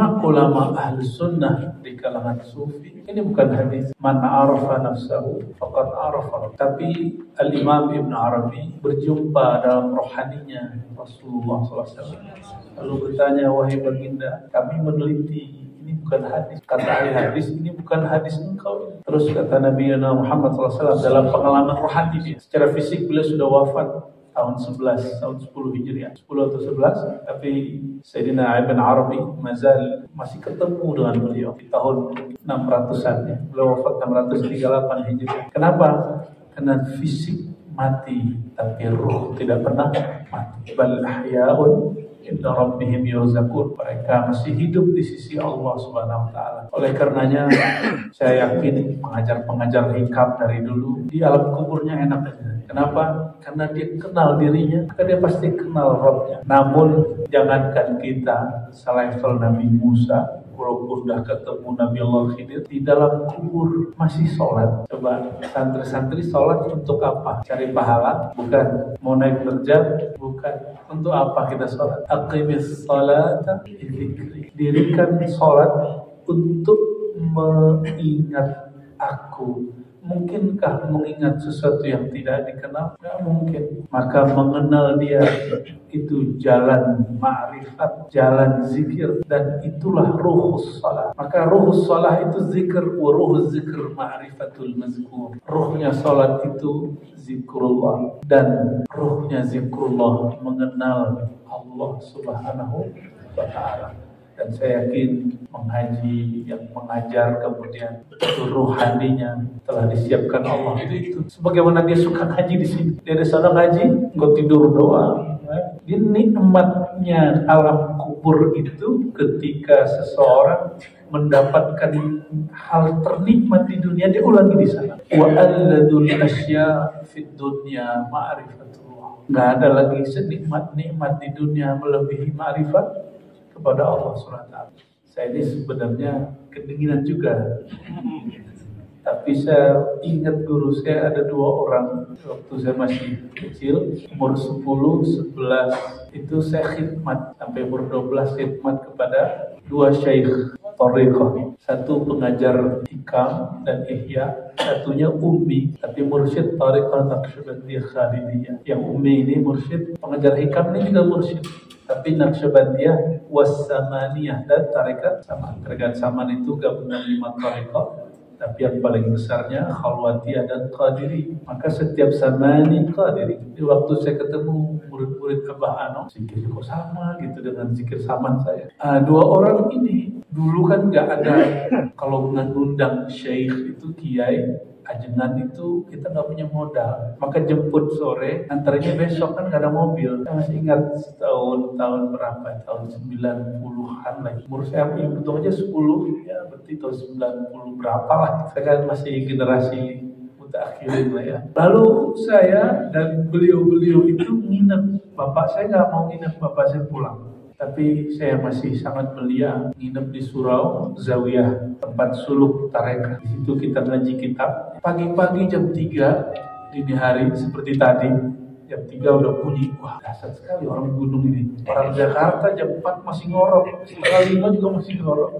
ijma' ulama ahli sunnah di kalangan sufi. Ini bukan hadis man arafa nafsahu faqad arafa, tapi Al-Imam Ibn Arabi berjumpa dalam rohaninya Rasulullah SAW. Lalu bertanya, wahai baginda, kami meneliti, ini bukan hadis. Kata ahli hadis, ini bukan hadis engkau. Terus kata Nabi Muhammad SAW dalam pengalaman rohani dia. Secara fisik beliau sudah wafat tahun 11, tahun 10 Hijriah, 10 atau 11, tapi Sayyidina Ibn Arabi masih ketemu dengan beliau di tahun 600-an ya. Beliau wafat 638 Hijriah. Kenapa? Karena fisik mati, tapi ruh tidak pernah mati. Bal ahya'un inda rabbihim yurzaqun. Mereka masih hidup di sisi Allah Subhanahu wa taala. Oleh karenanya saya yakin pengajar-pengajar hikam dari dulu di alam kuburnya enak aja. Kenapa? Karena dia kenal dirinya, maka dia pasti kenal Rabbnya. Namun jangankan kita selevel Nabi Musa, walaupun sudah ketemu Nabi Allah Khidir, di dalam kubur masih sholat. Coba santri-santri sholat untuk apa? Cari pahala? Bukan. Mau naik derajat? Bukan. Untuk apa kita sholat? Aqimis sholata dzikri. Dirikan sholat untuk mengingat aku. Mungkinkah mengingat sesuatu yang tidak dikenal? Tidak mungkin. Maka mengenal dia itu jalan ma'rifat, jalan zikir, dan itulah ruhus salah. Maka ruhus salah itu zikir, wa ruhus zikir ma'rifatul mazkur. Ruhnya salat itu zikrullah, dan ruhnya zikrullah mengenal Allah Subhanahu wa ta'ala. Dan saya yakin menghaji, yang mengajar kemudian itu ruhaninya telah disiapkan Allah itu. Sebagaimana dia suka ngaji di sini, dia ada sana ngaji, nggak tidur doang. Dia nikmatnya alam kubur itu ketika seseorang mendapatkan hal ternikmat di dunia, dia ulangi di sana. Wa alladul asya fid dunya ma'rifatullah. Nggak ada lagi senikmat-nikmat di dunia melebihi ma'rifat kepada Allah SWT. Saya ini sebenarnya kedinginan juga. Tapi saya ingat guru saya ada 2 orang waktu saya masih kecil, umur 10, 11 itu saya khidmat sampai umur 12 khidmat kepada 2 syaikh thariqah. Satu pengajar hikam dan ihya, satunya ummi tapi mursyid thariqah Naqsyabandiyah Khalidiyah. Yang ummi ini mursyid, pengajar hikam ini juga mursyid, tapi Naqsyabandiyah was-Samaniyah dan tarekat Saman. Tarekat Saman itu gabungan 5 tarekat, tapi yang paling besarnya Khalwatiyah dan Qadiri. Maka setiap Samani Qadiri. Di waktu saya ketemu murid-murid Abah Ano, zikir kok sama gitu dengan zikir Saman saya. 2 orang ini dulu kan nggak ada, kalau ngundang syekh itu kiai ajengan itu kita nggak punya modal, maka jemput sore, antaranya besok kan nggak ada mobil. Saya masih ingat tahun berapa, tahun 90-an lagi. Umur saya hitung aja 10, ya berarti tahun 90 berapa lah. Saya kan masih generasi mutakhirin lah ya. Lalu saya dan beliau-beliau itu nginep. Bapak saya nggak mau nginep, bapak saya pulang. Tapi saya masih sangat belia nginep di surau Zawiyah, tempat suluk tarekat. Di situ kita ngaji kitab. Pagi-pagi jam 3 dini hari seperti tadi, jam 3 udah bunyi. Wah, dahsyat sekali orang gunung ini. Orang Jakarta jam 4 masih ngorok, jam 5 juga masih ngorok.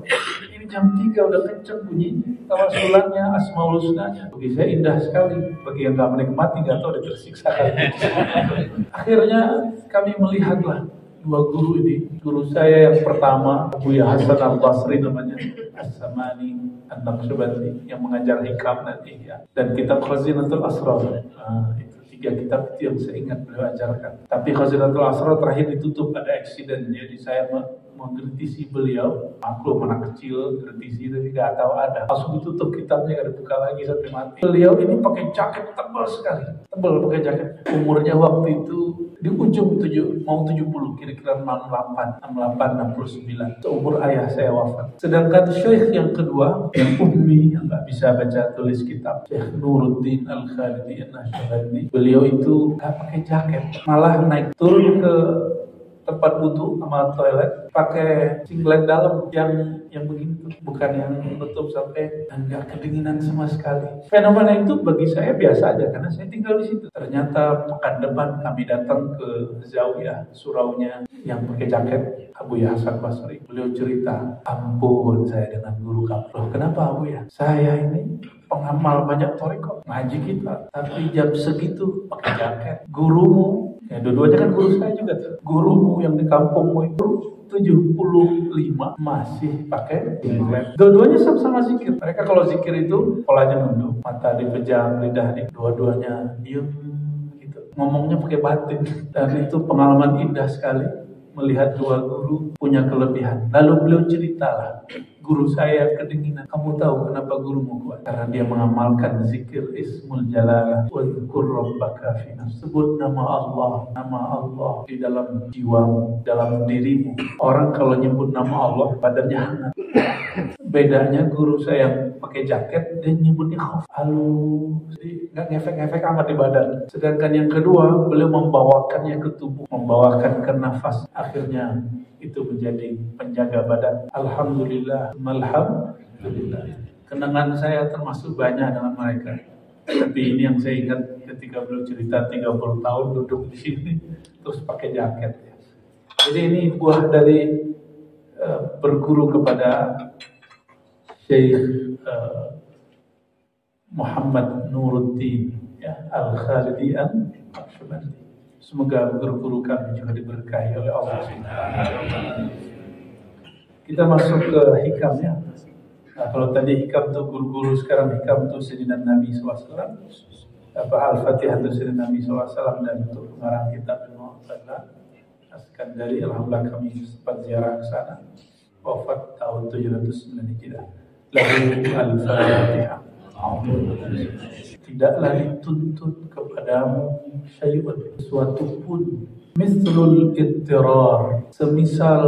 Ini jam 3 udah kenceng bunyi tawasulnya, asmaul husnanya. Bagi saya indah sekali. Bagi yang nggak menikmati, nggak tahu udah tersiksa kan. Akhirnya kami melihatlah 2 guru ini. Guru saya yang pertama Buya Hasan Al-Basri namanya, As-Samani An-Naqsyabandi, yang mengajar hikam dan ihya, dan kitab Khazinatul Asrar. Itu 3 kitab itu yang saya ingat beliau ajarkan. Tapi Khazinatul Asrar terakhir ditutup, ada eksiden, jadi saya mengkritisi beliau. Maklum anak kecil kritisi tapi nggak tahu ada, langsung ditutup kitabnya, nggak dibuka lagi sampai mati. Beliau ini pakai jaket tebal sekali, tebal pakai jaket. Umurnya waktu itu di ujung 70, kira-kira 68, 69. Seumur ayah saya wafat. Sedangkan syekh yang kedua, yang ummi, yang nggak bisa baca tulis kitab, Syekh Nuruddin Al-Khalidi An-Naqsyabandi, beliau itu nggak pakai jaket, malah naik turun ke tempat wudu sama toilet pakai singlet dalam yang begitu, bukan yang menutup sampai nggak kedinginan sama sekali. Fenomena itu bagi saya biasa aja karena saya tinggal di situ. Ternyata pekan depan kami datang ke Zawiyah suraunya yang pakai jaket Abu Ya Hasan Basri. Beliau cerita, ampun saya dengan guru kami. Loh kenapa Abu Ya? Saya ini pengamal banyak thariqah, ngaji kita, tapi jam segitu pakai jaket. Gurumu, ya dua-duanya kan guru saya juga tuh. Gurumu yang di kampungmu itu 75 masih pakai singlet. Dua-duanya sama-sama zikir. Mereka kalau zikir itu polanya nunduk, mata dipejam, lidah di dua-duanya diem gitu. Ngomongnya pakai batin. Dan itu pengalaman indah sekali melihat dua guru punya kelebihan. Lalu beliau ceritalah, guru saya kedinginan. Kamu tahu kenapa gurumu kuat? Karena dia mengamalkan zikir Ismul Jalalah. Wadhkur rabbaka fi nafsik. Sebut nama Allah di dalam jiwamu, dalam dirimu. Orang kalau nyebut nama Allah, badannya hangat. Bedanya guru saya yang pakai jaket, dia nyebutnya khaf, halus, jadi nggak ngefek-ngefek amat di badan. Sedangkan yang kedua, beliau membawakannya ke tubuh, membawakan ke nafas. Akhirnya itu menjadi penjaga badan. Alhamdulillah, alhamdulillah. Kenangan saya termasuk banyak dengan mereka. Tapi ini yang saya ingat ketika beliau cerita 30 tahun duduk di sini, terus pakai jaket. Jadi ini buah dari berguru kepada Syekh Muhammad Nuruddin ya, Al-Khalidi Al-Syubandi. Semoga guru-guru kami juga diberkahi oleh Allah. Kita masuk ke hikamnya. Nah, kalau tadi hikam itu guru-guru, sekarang hikam itu Sayyidina Nabi SAW. Al-Fatihah itu Sayyidina Nabi SAW, dan untuk pengarang kitab Al-Mu'tazlah As-Skandari, alhamdulillah kami sempat ziarah ke sana. Wafat tahun 709 Hijriah. Lahu al-Fatihah. Tidaklah dituntut kepadamu syai'un, sesuatu pun, mislul ittirar, semisal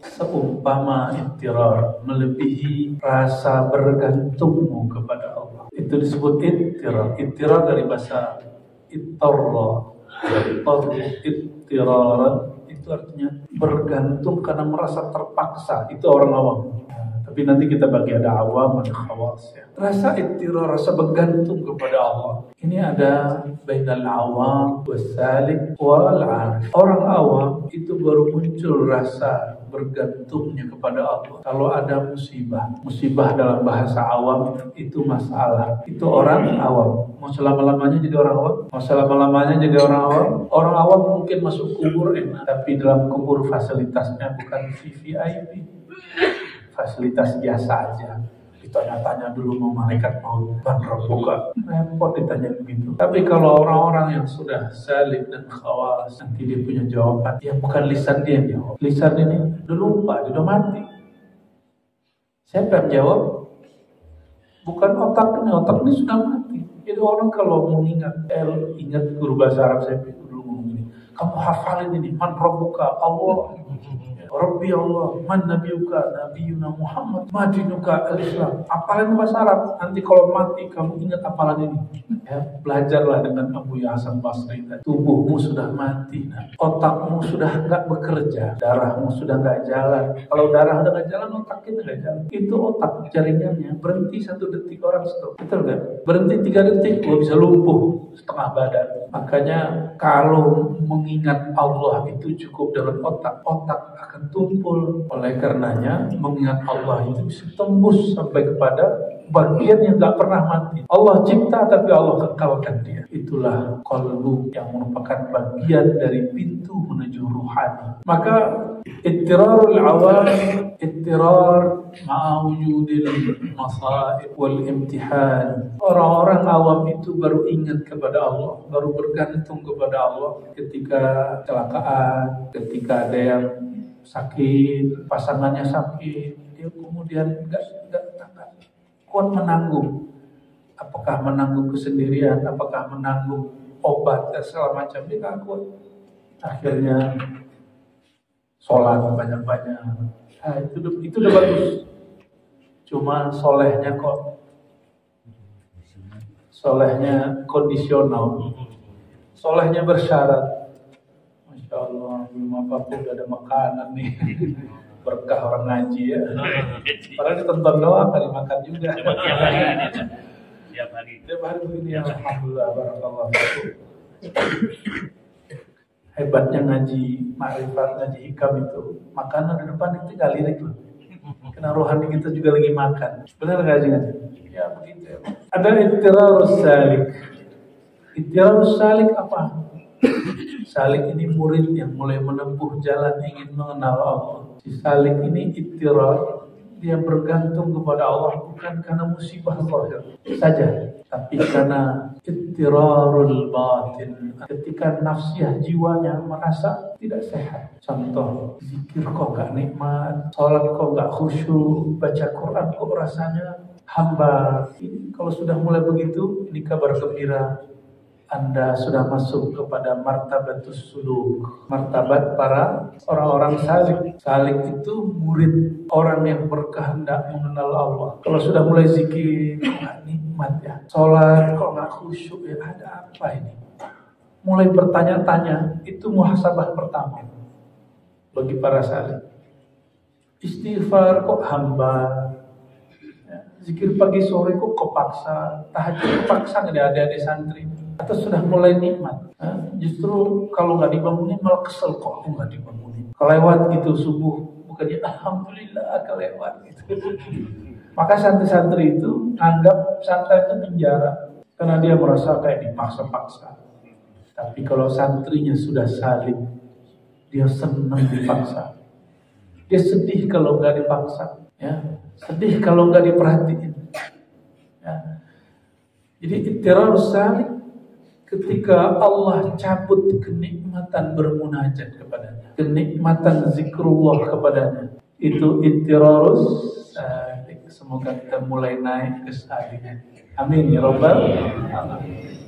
seumpama ittirar, melebihi rasa bergantungmu kepada Allah. Itu disebut ittirar. Ittirar dari bahasa ittarra, ittiraran itu artinya bergantung karena merasa terpaksa. Itu orang awam. Tapi nanti kita bagi ada awam, ada khawas ya. Rasa ittirar, rasa bergantung kepada Allah. Ini ada bainal awam wasalik wal arif. Orang awam itu baru muncul rasa bergantungnya kepada Allah kalau ada musibah. Musibah dalam bahasa awam itu masalah. Itu orang awam. Mau selama-lamanya jadi orang awam? Mau selama-lamanya jadi orang awam? Orang awam mungkin masuk kubur enak, tapi dalam kubur fasilitasnya bukan VVIP. Fasilitas biasa aja. Ditanya-tanya dulu mau malaikat maut, man rabbuka, repot ditanya begitu. Tapi kalau orang-orang yang sudah salik dan khawas, nanti dia punya jawaban yang bukan lisan dia yang jawab. Lisan ini udah lupa, dia udah mati. Siapa yang jawab? Bukan otak ini sudah mati. Jadi orang kalau mengingat, ingat guru bahasa Arab saya dulu ngomong ini, kamu hafalin ini, man rabbuka, Allah. Rabbi Allah, man nabiyuka, nabiyuna Muhammad, madinuka al-Islam. Apalan bahasa Arab, nanti kalau mati kamu ingat apalan ini. Ya, belajarlah dengan Abu Ya Hasan Basri. Tubuhmu sudah mati, otakmu sudah nggak bekerja, darahmu sudah nggak jalan. Kalau darah udah nggak jalan, otak kita nggak jalan. Itu otak jaringannya berhenti 1 detik orang stop. Betul nggak? Berhenti 3 detik, gua bisa lumpuh setengah badan. Makanya kalau mengingat Allah itu cukup dengan otak akan tumpul. Oleh karenanya mengingat Allah itu bisa tembus sampai kepada bagian yang gak pernah mati. Allah cipta tapi Allah kekalkan dia. Itulah qalbu yang merupakan bagian dari pintu menuju ruhani. Maka ittirarul awam, ittirar ma'awujudil masaib wal imtihan. Orang-orang awam itu baru ingat kepada Allah, baru bergantung kepada Allah ketika kecelakaan, ketika ada yang sakit, pasangannya sakit, dia kemudian nggak kuat menanggung. Apakah menanggung kesendirian, apakah menanggung obat dan segala macam, dia nggak kuat. Akhirnya sholat banyak-banyak. Nah, itu udah bagus. Cuma solehnya kondisional. Solehnya bersyarat. Masya Allah, belum apa-apa udah ada makanan nih. Berkah orang ngaji ya. Padahal ditonton doang, kali makan juga. Tiap hari ini, tiap hari. Tiap hari begini, alhamdulillah, barakallah. Hebatnya ngaji ma'rifat, ngaji hikam itu. Makanan di depan itu tinggal lirik loh. Karena rohani kita juga lagi makan. Benar nggak sih? Ya begitu ya. Ada ittirarus salik. Ittirarus salik apa? Salik ini murid yang mulai menempuh jalan ingin mengenal Allah. Si salik ini ittirar, dia bergantung kepada Allah bukan karena musibah zahir saja, tapi karena ittirarul batin. Ketika nafsiyah jiwanya merasa tidak sehat. Contoh, zikir kok gak nikmat, sholat kok gak khusyuk, baca Quran kok rasanya hambar. Ini kalau sudah mulai begitu, ini kabar gembira. Anda sudah masuk kepada martabatus suluk, martabat para orang-orang salik. Salik itu murid orang yang berkehendak mengenal Allah. Kalau sudah mulai zikir, kok gak nikmat ya, sholat kok gak khusyuk ya, ada apa ini? Mulai bertanya-tanya, itu muhasabah pertama bagi para salik. Istighfar kok hambar, ya, zikir pagi sore kok kepaksa, tahajud kepaksa nggak ada santri. Atau sudah mulai nikmat, justru kalau nggak dibangunin malah kesel, kok aku nggak dibangunin. Kelewat gitu subuh, bukannya alhamdulillah kelewat gitu. Maka santri-santri itu anggap santai itu penjara, karena dia merasa kayak dipaksa-paksa. Tapi kalau santrinya sudah salim, dia senang dipaksa. Dia sedih kalau nggak dipaksa, ya, sedih kalau nggak diperhatiin. Ya. Jadi ittirarus salik. Ketika Allah cabut kenikmatan bermunajat kepadanya, kenikmatan zikrullah kepadanya, itu ittirarus salik. Semoga kita mulai naik ke salikan. Amin ya rabbal alamin.